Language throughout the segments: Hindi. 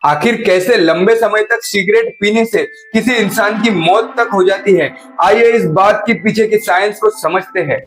आखिर कैसे लंबे समय तक सिगरेट पीने से किसी इंसान की मौत तक हो जाती है, आइए इस बात के पीछे की साइंस को समझते हैं।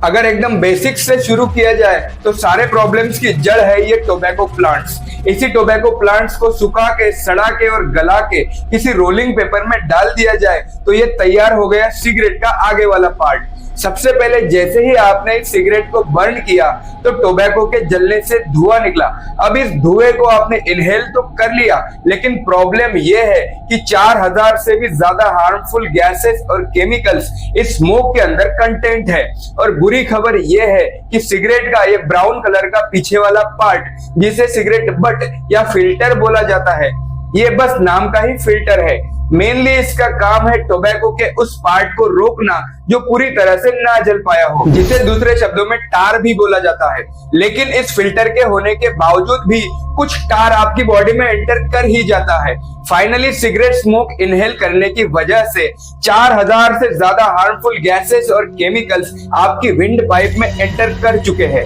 अगर एकदम बेसिक से शुरू किया जाए तो सारे प्रॉब्लम्स की जड़ है ये टोबैको प्लांट्स। इसी टोबैको प्लांट्स को सुखा के, सड़ा के और गला के किसी रोलिंग पेपर में डाल दिया जाए तो ये तैयार हो गया सिगरेट का आगे वाला पार्ट। सबसे पहले जैसे ही आपने इस सिगरेट को बर्न किया तो टोबैको के जलने से धुआं निकला। अब इस धुएं को आपने इनहेल तो कर लिया, लेकिन प्रॉब्लम यह है कि 4000 से भी ज्यादा हार्मफुल गैसेस और केमिकल्स इस स्मोक के अंदर कंटेंट है। और बुरी खबर यह है कि सिगरेट का ये ब्राउन कलर का पीछे वाला पार्ट, जिसे सिगरेट बट या फिल्टर बोला जाता है, ये बस नाम का ही फिल्टर है। मेनली इसका काम है टोबैको के उस पार्ट को रोकना जो पूरी तरह से ना जल पाया हो, जिसे दूसरे शब्दों में टार भी बोला जाता है। लेकिन इस फिल्टर के होने के बावजूद भी कुछ टार आपकी बॉडी में एंटर कर ही जाता है। फाइनली सिगरेट स्मोक इनहेल करने की वजह से 4000 से ज्यादा हार्मफुल गैसेस और केमिकल्स आपकी विंड पाइप में एंटर कर चुके हैं।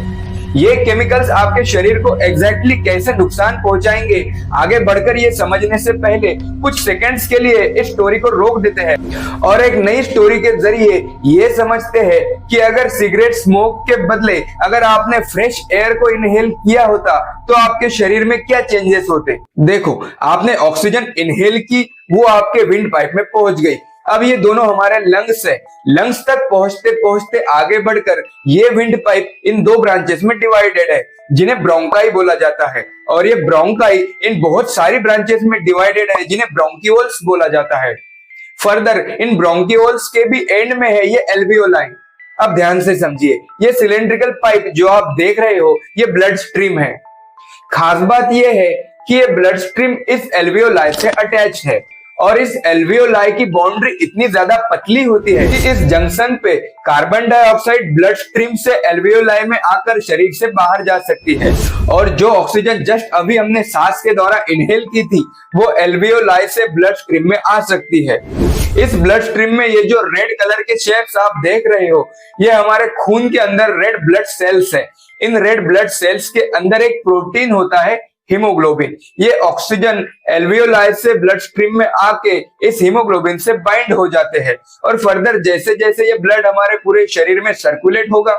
ये केमिकल्स आपके शरीर को एग्जैक्टली कैसे नुकसान पहुंचाएंगे, आगे बढ़कर ये समझने से पहले कुछ सेकंड्स के लिए इस स्टोरी को रोक देते हैं और एक नई स्टोरी के जरिए ये समझते हैं कि अगर सिगरेट स्मोक के बदले अगर आपने फ्रेश एयर को इनहेल किया होता तो आपके शरीर में क्या चेंजेस होते। देखो, आपने ऑक्सीजन इनहेल की, वो आपके विंड पाइप में पहुंच गई। अब ये दोनों हमारे लंग्स है। लंग्स तक पहुंचते पहुंचते आगे बढ़कर ये विंड पाइप इन दो ब्रांचेस में डिवाइडेड है, जिन्हें ब्रोंकाई बोला जाता है। और ये ब्रोंकाई इन बहुत सारी ब्रांचेस में डिवाइडेड है, जिन्हें ब्रोंकियोल्स बोला जाता है। फर्दर इन ब्रोंकियोल्स के भी एंड में है ये एल्वियोलाई। अब ध्यान से समझिए, ये सिलेंड्रिकल पाइप जो आप देख रहे हो ये ब्लड स्ट्रीम है। खास बात यह है कि ये ब्लड स्ट्रीम इस एल्वियोलाई से अटैच है और इस एल्वियोलाई की बाउंड्री इतनी ज्यादा पतली होती है कि इस जंक्शन पे कार्बन डाइऑक्साइड ब्लड स्ट्रीम से एल्वियोलाई में आकर शरीर से बाहर जा सकती है और जो ऑक्सीजन जस्ट अभी हमने सांस के दौरान इनहेल की थी वो एल्वियोलाई से ब्लड स्ट्रीम में आ सकती है। इस ब्लड स्ट्रीम में ये जो रेड कलर के शेप्स आप देख रहे हो ये हमारे खून के अंदर रेड ब्लड सेल्स है। इन रेड ब्लड सेल्स के अंदर एक प्रोटीन होता है हीमोग्लोबिन। ये ऑक्सीजन एल्वियोलाई से ब्लड स्ट्रीम में आके इस हीमोग्लोबिन से बाइंड हो जाते हैं और फर्दर जैसे जैसे ये ब्लड हमारे पूरे शरीर में सर्कुलेट होगा,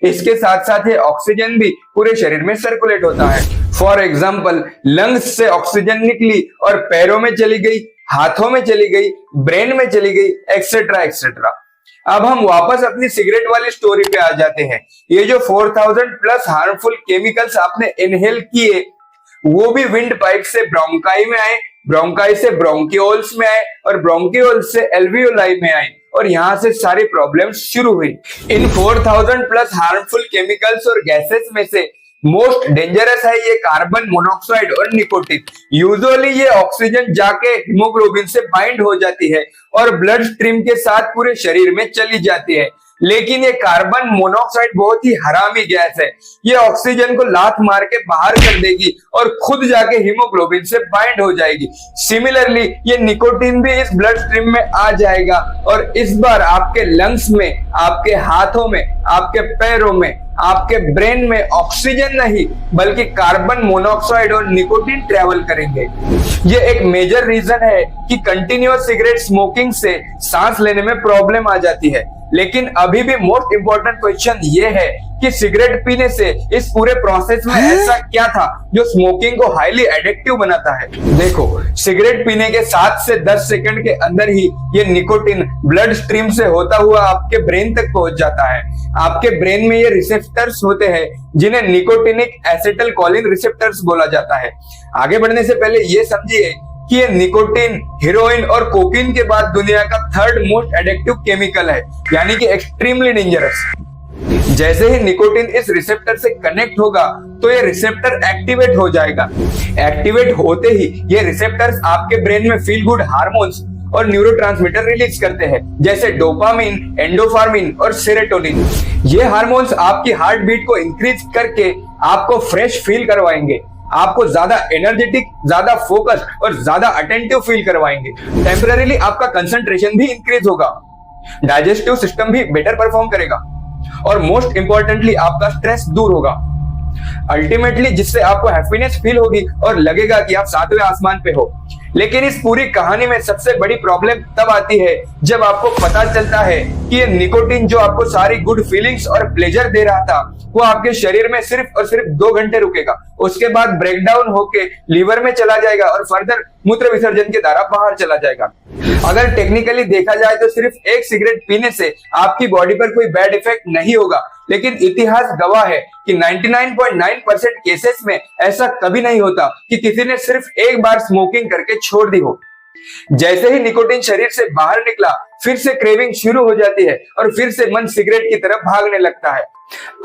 इसके साथ साथ ये ऑक्सीजन भी पूरे शरीर में सर्कुलेट होता है। फॉर एग्जाम्पल, लंग्स से ऑक्सीजन निकली और पैरों में चली गई, हाथों में चली गई, ब्रेन में चली गई, एक्सेट्रा एक्सेट्रा। अब हम वापस अपनी सिगरेट वाली स्टोरी पे आ जाते हैं। ये जो 4000 प्लस हार्मफुल केमिकल्स आपने इनहेल किए वो भी विंड पाइप से ब्रोंकाई में आए, ब्रोंकाई से ब्रोंकियोल्स में आए और ब्रोंकियोल्स से एल्वियोलाई में आए और यहाँ से सारी प्रॉब्लम्स शुरू हुई। इन 4000 प्लस हार्मफुल केमिकल्स और गैसेस में से मोस्ट डेंजरस है ये कार्बन मोनोऑक्साइड और निकोटीन। यूजुअली ये ऑक्सीजन जाके हीमोग्लोबिन से बाइंड हो जाती है और ब्लड स्ट्रीम के साथ पूरे शरीर में चली जाती है, लेकिन ये कार्बन मोनोऑक्साइड बहुत ही हरामी गैस है। ये ऑक्सीजन को लात मार के बाहर कर देगी और खुद जाके हीमोग्लोबिन से बाइंड हो जाएगी। सिमिलरली ये निकोटीन भी इस ब्लड स्ट्रीम में आ जाएगा और इस बार आपके लंग्स में, आपके हाथों में, आपके पैरों में, आपके ब्रेन में ऑक्सीजन नहीं बल्कि कार्बन मोनोऑक्साइड और निकोटीन ट्रेवल करेंगे। ये एक मेजर रीजन है कि कंटिन्यूअस सिगरेट स्मोकिंग से सांस लेने में प्रॉब्लम आ जाती है। लेकिन अभी भी मोस्ट इंपॉर्टेंट क्वेश्चन ये है कि सिगरेट पीने से इस पूरे प्रोसेस में ऐसा क्या था जो स्मोकिंग को हाईली एडिक्टिव बनाता है। देखो, सिगरेट पीने के 7 से 10 सेकंड के अंदर ही ये निकोटीन ब्लड स्ट्रीम से होता हुआ आपके ब्रेन तक पहुंच जाता है। आपके ब्रेन में ये रिसेप्टर्स होते हैं जिन्हें निकोटिनिक एसिटिलकोलिन रिसेप्टर्स बोला जाता है। आगे बढ़ने से पहले ये समझिए कि ये निकोटीन, हेरोइन और कोकीन के बाद दुनिया का 3rd मोस्ट एडिक्टिव केमिकल है, यानी कि एक्सट्रीमली डेंजरस। जैसे ही निकोटीन इस रिसेप्टर से कनेक्ट होगा तो ये रिसेप्टर एक्टिवेट हो जाएगा। एक्टिवेट होते ही ये रिसेप्टर्स आपके ब्रेन में फील गुड हार्मोन्स और न्यूरोट्रांसमीटर रिलीज करते हैं, जैसे डोपामिन, एंडोफार्मिन और सेरोटोनिन। ये हार्मोन्स आपकी हार्ट बीट को इंक्रीज करके आपको फ्रेश फील करवाएंगे, आपको ज्यादा एनर्जेटिक, ज्यादा फोकस और ज्यादा अटेंटिव फील करवाएंगे। टेम्पररीली आपका कंसंट्रेशन भी इंक्रीज होगा, डाइजेस्टिव सिस्टम भी बेटर परफॉर्म करेगा और मोस्ट इंपॉर्टेंटली आपका स्ट्रेस दूर होगा। अल्टीमेटली जिससे आपको हैप्पीनेस फील होगी और लगेगा कि आप सातवें आसमान पे हो। लेकिन इस पूरी कहानी में सबसे बड़ी प्रॉब्लम तब आती है जब आपको पता चलता है कि ये निकोटीन जो आपको सारी गुड फीलिंग्स और प्लेजर दे रहा था, वो आपके शरीर में सिर्फ और सिर्फ 2 घंटे रुकेगा। उसके बाद ब्रेकडाउन होके लीवर में चला जाएगा और फर्दर मूत्र विसर्जन के द्वारा बाहर चला जाएगा। अगर टेक्निकली देखा जाए तो सिर्फ एक सिगरेट पीने से आपकी बॉडी पर कोई बैड इफेक्ट नहीं होगा, लेकिन इतिहास गवाह है कि 99.9% केसेस में ऐसा कभी नहीं होता कि किसी ने सिर्फ एक बार स्मोकिंग करके छोड़ दी हो। जैसे ही निकोटीन शरीर से बाहर निकला, फिर से क्रेविंग शुरू हो जाती है और फिर से मन सिगरेट की तरफ भागने लगता है।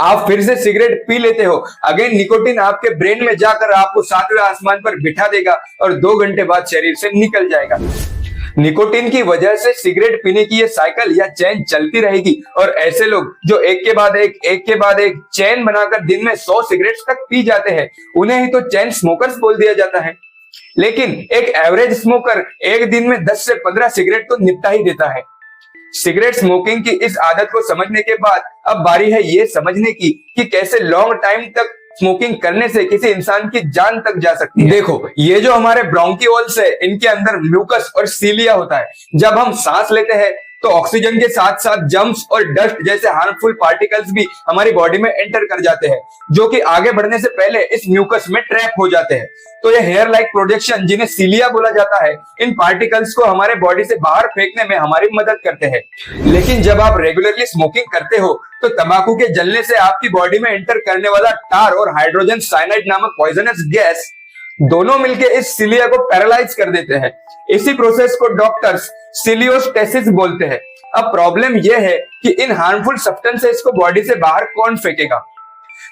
आप फिर से सिगरेट पी लेते हो। अगेन निकोटीन आपके ब्रेन में जाकर आपको सातवें आसमान पर बिठा देगा और 2 घंटे बाद शरीर से निकल जाएगा। निकोटीन की वजह से सिगरेट पीने की ये साइकिल या चेन चलती रहेगी और ऐसे लोग जो एक के बाद एक चेन बनाकर दिन में 100 सिगरेट्स तक पी जाते हैं, उन्हें ही तो चेन स्मोकर्स बोल दिया जाता है। लेकिन एक एवरेज स्मोकर एक दिन में 10 से 15 सिगरेट तो निपटा ही देता है। सिगरेट स्मोकिंग की इस आदत को समझने के बाद अब बारी है ये समझने की कि कैसे लॉन्ग टाइम तक स्मोकिंग करने से किसी इंसान की जान तक जा सकती है। देखो, ये जो हमारे ब्रोंकियोल्स है, इनके अंदर म्यूकस और सीलिया होता है। जब हम सांस लेते हैं तो ऑक्सीजन के साथ साथ जर्म्स और डस्ट जैसे हार्मफुल पार्टिकल्स भी हमारी बॉडी में एंटर कर जाते हैं, जो कि आगे बढ़ने से पहले इस म्यूकस में ट्रैप हो जाते हैं। तो ये हेयर लाइक प्रोजेक्शन, जिन्हें सीलिया बोला जाता है, इन पार्टिकल्स को हमारे बॉडी से बाहर फेंकने में हमारी मदद करते हैं। लेकिन जब आप रेगुलरली स्मोकिंग करते हो तो तंबाकू के जलने से आपकी बॉडी में एंटर करने वाला टार और हाइड्रोजन साइनाइड नामक पॉइजनस गैस दोनों मिलकर इस सीलिया को पैरालाइज कर देते हैं। इसी प्रोसेस को डॉक्टर्स सिलियोस्टेसिस बोलते हैं। अब प्रॉब्लम यह है कि इन हार्मफुल सब्सटेंसेस को बॉडी से बाहर कौन फेंकेगा?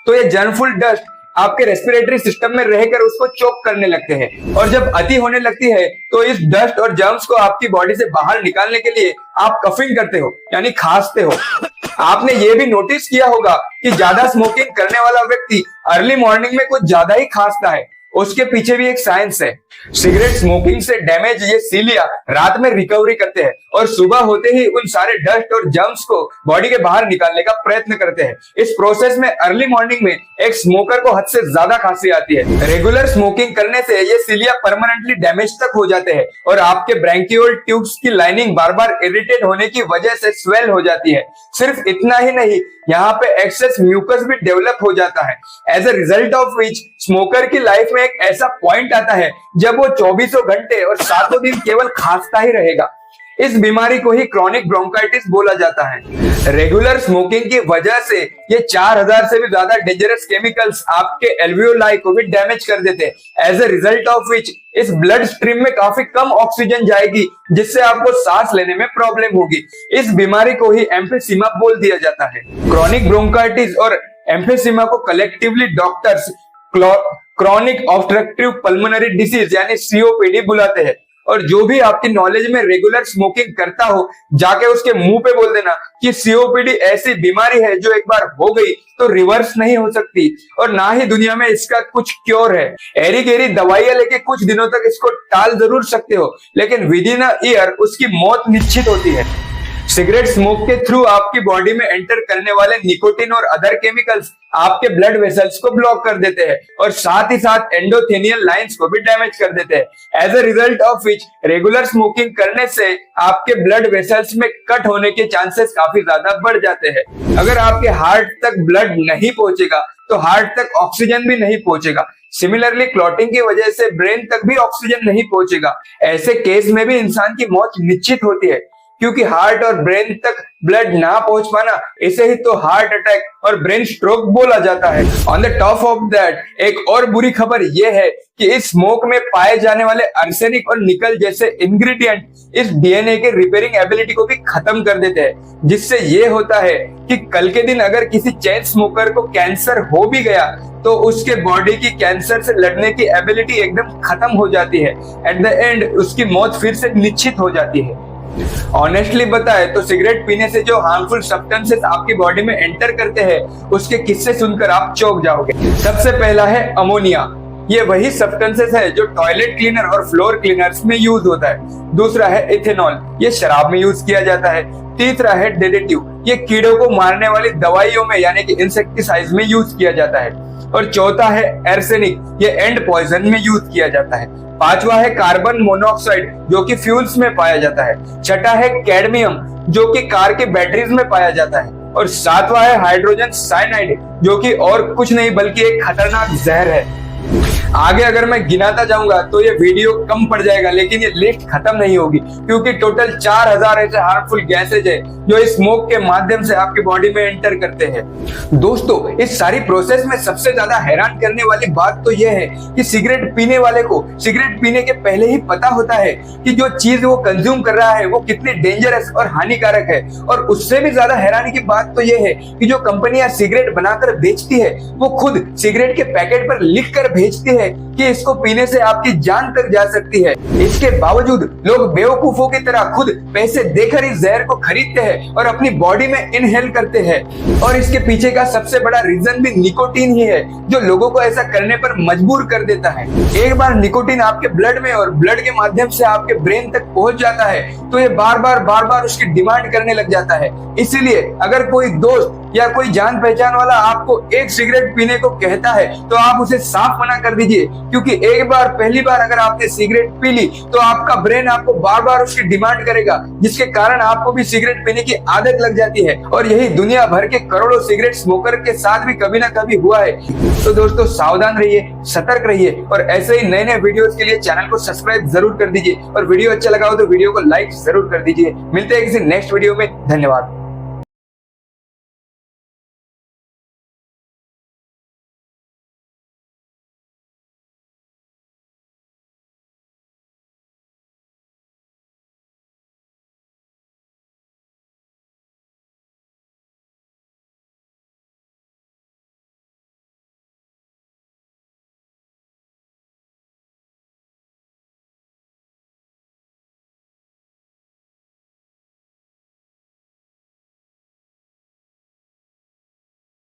तो ये जर्मफुल डस्ट आपके रेस्पिरेटरी सिस्टम में रहकर उसको चोक करने लगते हैं और जब अति होने लगती है तो इस डस्ट और जर्म्स को आपकी बॉडी से बाहर निकालने के लिए आप कफिंग करते हो, यानी खांसते हो। आपने ये भी नोटिस किया होगा कि ज्यादा स्मोकिंग करने वाला व्यक्ति अर्ली मॉर्निंग में कुछ ज्यादा ही खांसता है। उसके पीछे भी एक साइंस है। सिगरेट स्मोकिंग से डैमेज ये सीलिया रात में रिकवरी करते हैं और सुबह होते ही उन सारे डस्ट और जर्म्स को बॉडी के बाहर निकालने का प्रयत्न करते हैं। इस प्रोसेस में अर्ली मॉर्निंग में एक स्मोकर को हद से ज्यादा खांसी आती है। रेगुलर स्मोकिंग करने से ये सीलिया परमानेंटली डैमेज तक हो जाते हैं और आपके ब्रैंकियोल ट्यूब्स की लाइनिंग बार बार इरिटेट होने की वजह से स्वेल हो जाती है। सिर्फ इतना ही नहीं, यहाँ पे एक्सेस म्यूकस भी डेवलप हो जाता है। As a result of which smoker की लाइफ में एक ऐसा पॉइंट आता है जब वो 24 घंटे और 7 दिन केवल खांसता ही रहेगा। इस बीमारी को ही क्रॉनिक ब्रोंकाइटिस बोला जाता है। रेगुलर स्मोकिंग की वजह से ये 4000 से भी ज्यादा डेंजरस केमिकल्स आपके एल्वियोलाई को भी डैमेज कर देते हैं। As a result of which इस ब्लड स्ट्रीम में काफी कम ऑक्सीजन जाएगी, जिससे आपको सांस लेने में प्रॉब्लम होगी। इस बीमारी को ही एम्फीसीमा बोल दिया जाता है। क्रॉनिक ब्रोंकाइटिस और एम्फीसीमा को collectively doctors chronic obstructive pulmonary disease यानी सीओपीडी बुलाते हैं। और जो भी आपकी नॉलेज में रेगुलर स्मोकिंग करता हो, जाके उसके मुंह पे बोल देना कि सीओपीडी ऐसी बीमारी है जो एक बार हो गई तो रिवर्स नहीं हो सकती और ना ही दुनिया में इसका कुछ क्योर है। एरी गेरी दवाइयां लेके कुछ दिनों तक इसको टाल जरूर सकते हो, लेकिन विद इन अ ईयर उसकी मौत निश्चित होती है। सिगरेट स्मोक के थ्रू आपकी बॉडी में एंटर करने वाले निकोटीन और अदर केमिकल्स आपके ब्लड वेसल्स को ब्लॉक कर देते हैं और साथ ही साथ एंडोथेनियल लाइंस को भी डैमेज कर देते हैं। As a result of which regular smoking करने से आपके ब्लड वेसल्स में कट होने के चांसेस काफी ज्यादा बढ़ जाते हैं। अगर आपके हार्ट तक ब्लड नहीं पहुंचेगा तो हार्ट तक ऑक्सीजन भी नहीं पहुंचेगा। सिमिलरली क्लॉटिंग की वजह से ब्रेन तक भी ऑक्सीजन नहीं पहुंचेगा। ऐसे केस में भी इंसान की मौत निश्चित होती है, क्योंकि हार्ट और ब्रेन तक ब्लड ना पहुंच पाना, इसे ही तो हार्ट अटैक और ब्रेन स्ट्रोक बोला जाता है। On the top of that एक और बुरी खबर यह है कि इस स्मोक में पाए जाने वाले आर्सेनिक और निकल जैसे इंग्रेडिएंट इस डीएनए के रिपेयरिंग एबिलिटी को भी खत्म कर देते हैं, जिससे ये होता है कि कल के दिन अगर किसी चेन स्मोकर को कैंसर हो भी गया तो उसके बॉडी की कैंसर से लड़ने की एबिलिटी एकदम खत्म हो जाती है। एट द एंड उसकी मौत फिर से निश्चित हो जाती है। ऑनेस्टली बताए तो सिगरेट पीने से जो हार्मफुल सब्सटेंसेस आपकी बॉडी में एंटर करते हैं, उसके किस्से सुनकर आप चौंक जाओगे। सबसे पहला है अमोनिया। ये वही सब्सटेंसेस है जो टॉयलेट क्लीनर और फ्लोर क्लीनर्स में यूज होता है। दूसरा है इथेनॉल, ये शराब में यूज किया जाता है। तीसरा है डेडेटिव, ये कीड़ों को मारने वाली दवाइयों में यानी कि इंसेक्टिसाइड्स में यूज किया जाता है। और चौथा है एर्सेनिक, ये एंड पॉइजन में यूज किया जाता है। पांचवा है कार्बन मोनोऑक्साइड जो कि फ्यूल्स में पाया जाता है। छठा है कैडमियम जो कि कार के बैटरीज में पाया जाता है। और सातवां है हाइड्रोजन साइनाइड जो कि और कुछ नहीं बल्कि एक खतरनाक जहर है। आगे अगर मैं गिनाता जाऊंगा तो ये वीडियो कम पड़ जाएगा, लेकिन ये लिस्ट खत्म नहीं होगी क्योंकि टोटल 4000 ऐसे हार्मफुल गैसेज है जो स्मोक के माध्यम से आपकी बॉडी में एंटर करते हैं। दोस्तों, इस सारी प्रोसेस में सबसे ज्यादा हैरान करने वाली बात तो यह है कि सिगरेट पीने वाले को सिगरेट पीने के पहले ही पता होता है कि जो चीज वो कंज्यूम कर रहा है वो कितनी डेंजरस और हानिकारक है। और उससे भी ज्यादा हैरानी की बात तो यह है कि जो कंपनियां सिगरेट बनाकर बेचती है वो खुद सिगरेट के पैकेट पर लिख कर भेजती है कि इसको पीने से आपकी जान तक जा सकती है। इसके बावजूद लोग बेवकूफों की तरह खुद पैसे देकर इस जहर को खरीदते हैं और अपनी बॉडी में इनहेल करते हैं। और इसके पीछे का सबसे बड़ा रीजन भी निकोटीन ही है जो लोगों को ऐसा करने पर मजबूर कर देता है। एक बार निकोटीन आपके ब्लड में और ब्लड के माध्यम से आपके ब्रेन तक पहुंच जाता है तो ये बार बार उसकी डिमांड करने लग जाता है। इसीलिए अगर कोई दोस्त या कोई जान पहचान वाला आपको एक सिगरेट पीने को कहता है तो आप उसे साफ मना कर दीजिए, क्योंकि एक बार पहली बार अगर आपने सिगरेट पी ली तो आपका ब्रेन आपको बार बार उसकी डिमांड करेगा, जिसके कारण आपको भी सिगरेट पीने की आदत लग जाती है। और यही दुनिया भर के करोड़ों सिगरेट स्मोकर के साथ भी कभी ना कभी हुआ है। तो दोस्तों, सावधान रहिए, सतर्क रहिए और ऐसे ही नए नए वीडियोस के लिए चैनल को सब्सक्राइब जरूर कर दीजिए और वीडियो अच्छा लगा हो तो वीडियो को लाइक जरूर कर दीजिए। मिलते हैं किसी नेक्स्ट वीडियो में। धन्यवाद।